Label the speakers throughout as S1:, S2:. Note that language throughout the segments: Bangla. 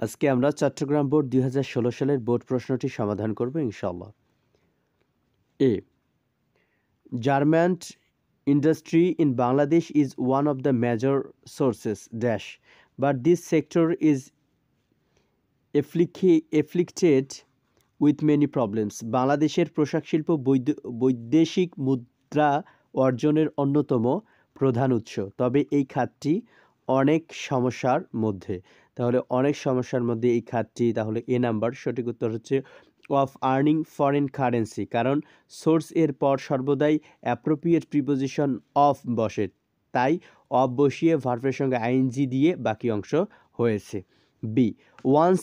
S1: আজকে আমরা চট্টগ্রাম বোর্ড 2016 সালের বোর্ড প্রশ্নটি সমাধান করব ইনশাআল্লাহ। এ Garment industry in Bangladesh is one of the major sources dash but this sector is afflicted with many problems. বাংলাদেশের পোশাক শিল্প বৈদেশিক মুদ্রা অর্জনের অন্যতম প্রধান উৎস, তবে এই খাতটি অনেক সমস্যার মধ্যে। তাহলে অনেক সমস্যার মধ্যে এই খাতটি, তাহলে এ নাম্বার সঠিক উত্তর হচ্ছে অফ আর্নিং ফরেন কারেন্সি, কারণ সোর্স এর পর সর্বদাই অ্যাপ্রোপ্রিয়েট প্রিপোজিশন অফ বসে, তাই অফ বসিয়ে ভার্বের সঙ্গে আইএনজি দিয়ে বাকি অংশ হয়েছে। B once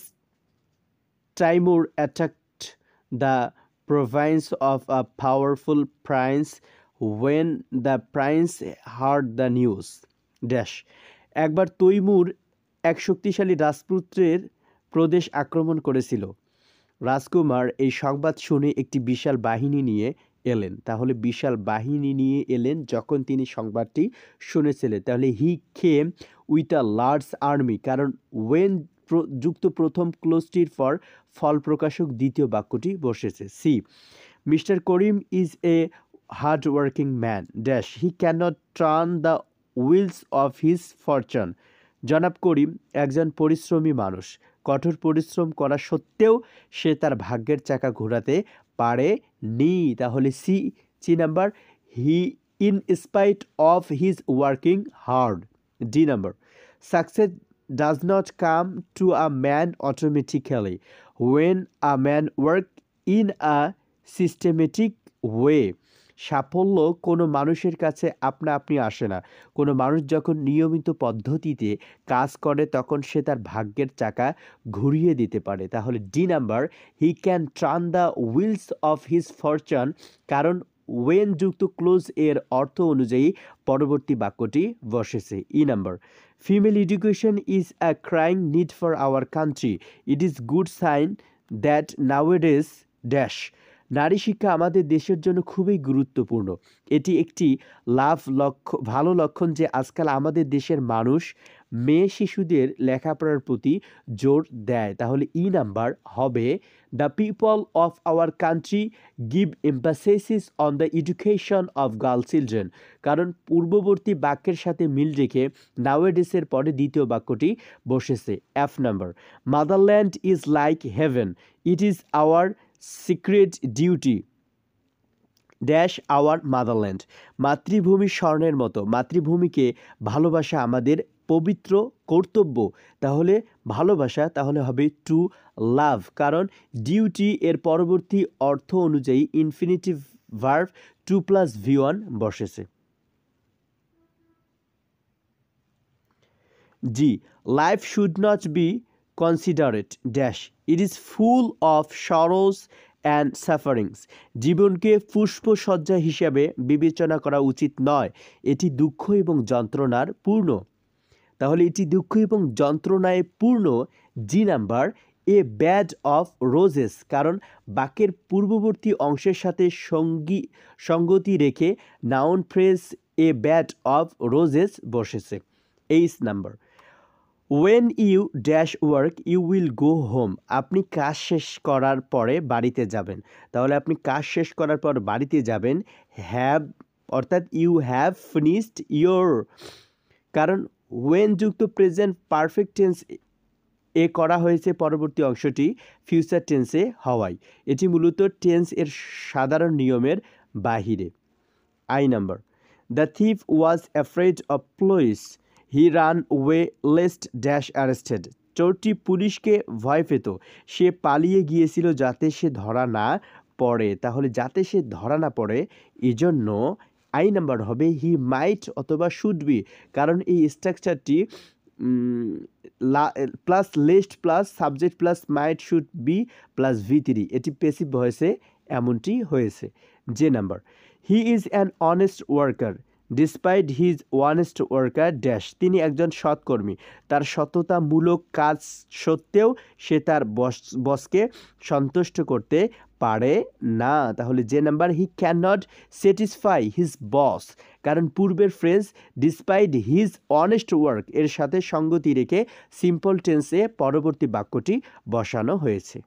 S1: Timur attacked the province of a powerful prince when the prince heard the news dash একবার তৈমুর এক শক্তিশালী রাজপুত্রের প্রদেশ আক্রমণ করেছিল। রাজকুমার এই সংবাদ শুনে একটি বিশাল বাহিনী নিয়ে এলেন। তাহলে বিশাল বাহিনী নিয়ে এলেন যখন তিনি সংবাদটি শুনেছিলেন, তাহলে he came with a large army, কারণ ওয়েন যুক্ত প্রথম ক্লোজটির পর ফল প্রকাশক দ্বিতীয় বাক্যটি বসেছে। C mister Karim is a hard working man dash he cannot turn the wheels of his fortune. জনাব করিম একজন পরিশ্রমী মানুষ, কঠোর পরিশ্রম করা সত্ত্বেও সে তার ভাগ্যের চাকা ঘোরাতে পারেনি। তাহলে C number he in spite of his working hard. D number success does not come to a man automatically when a man work in a systematic way. সাফল্য কোনো মানুষের কাছে আপনা আপনি আসে না। কোনো মানুষ যখন নিয়মিত পদ্ধতিতে কাজ করে তখন সে তার ভাগ্যের চাকা ঘুরিয়ে দিতে পারে। তাহলে D number he can turn the wheels of his fortune, কারণ ওয়েন যুক্ত ক্লোজ এর অর্থ অনুযায়ী পরবর্তী বাক্যটি বসেছে। E number female education is a crying need for our country, it is good sign that nowadays dash নারী শিক্ষা আমাদের দেশের জন্য খুবই গুরুত্বপূর্ণ। এটি একটি ভালো লক্ষণ যে আজকাল আমাদের দেশের মানুষ মেয়ে শিশুদের লেখাপড়ার প্রতি জোর দেয়। তাহলে ই নাম্বার হবে the people of our country give emphasis on the education of girl children, কারণ পূর্ববর্তী বাক্যের সাথে মিল রেখে নাওয়েডেসের পরে দ্বিতীয় বাক্যটি বসেছে। F number motherland is like haven, it is our secret duty dash our motherland. মাতৃভূমি স্বর্ণের মতো, মাতৃভূমিকে ভালোবাসা আমাদের পবিত্র কর্তব্য। তাহলে ভালোবাসা তাহলে হবে টু লাভ, কারণ ডিউটি এর পরবর্তী অর্থ অনুযায়ী infinitive verb to plus V one বসেছে। G life should not be considered dash it is full of sorrows and sufferings. জীবনকে পুষ্পসজ্জা হিসাবে বিবেচনা করা উচিত নয়, এটি দুঃখ এবং যন্ত্রণার পূর্ণ। তাহলে এটি দুঃখ এবং যন্ত্রণায় পূর্ণ। G number a bed of roses, কারণ বাক্যের পূর্ববর্তী অংশের সাথে সঙ্গতি রেখে noun phrase a bed of roses বসেছে। H number when you dash work you will go home, আপনি কাজ শেষ করার পরে বাড়িতে যাবেন। তাহলে আপনি কাজ শেষ করার পর বাড়িতে যাবেন। হ্যাভ অর্থাৎ ইউ হ্যাভ ফিনিশড ইয়োর, কারণ ওয়েন যুক্ত প্রেজেন্ট পারফেক্ট টেন্স এ করা হয়েছে পরবর্তী অংশটি ফিউচার টেন্সে হওয়ায় এটি মূলত টেন্স এর সাধারণ নিয়মের বাহিরে। I number the thief was afraid of police, he ran way lest dash arrested. চোরটি পুলিশকে ভয় পেত, সে পালিয়ে গিয়েছিল যাতে সে ধরা না পড়ে। তাহলে যাতে সে ধরা না পড়ে এজন্য আই নাম্বার হবে হি মাইট অথবা শুড বি, কারণ এই স্ট্রাকচারটি plus lest plus subject plus might should be plus ভি3, এটি পেসিভ ভয়েসে এমনটি হয়েছে। J number he is an honest worker despite his honest worker dash, তিনি একজন সৎকর্মী, তার সততামূলক কাজ সত্ত্বেও সে তার বসকে সন্তুষ্ট করতে পারে না। তাহলে যে number, he can not satisfy his boss, কারণ পূর্বের phrase despite his honest work এর সাথে সঙ্গতি রেখে সিম্পল টেন্সে পরবর্তী বাক্যটি বসানো হয়েছে।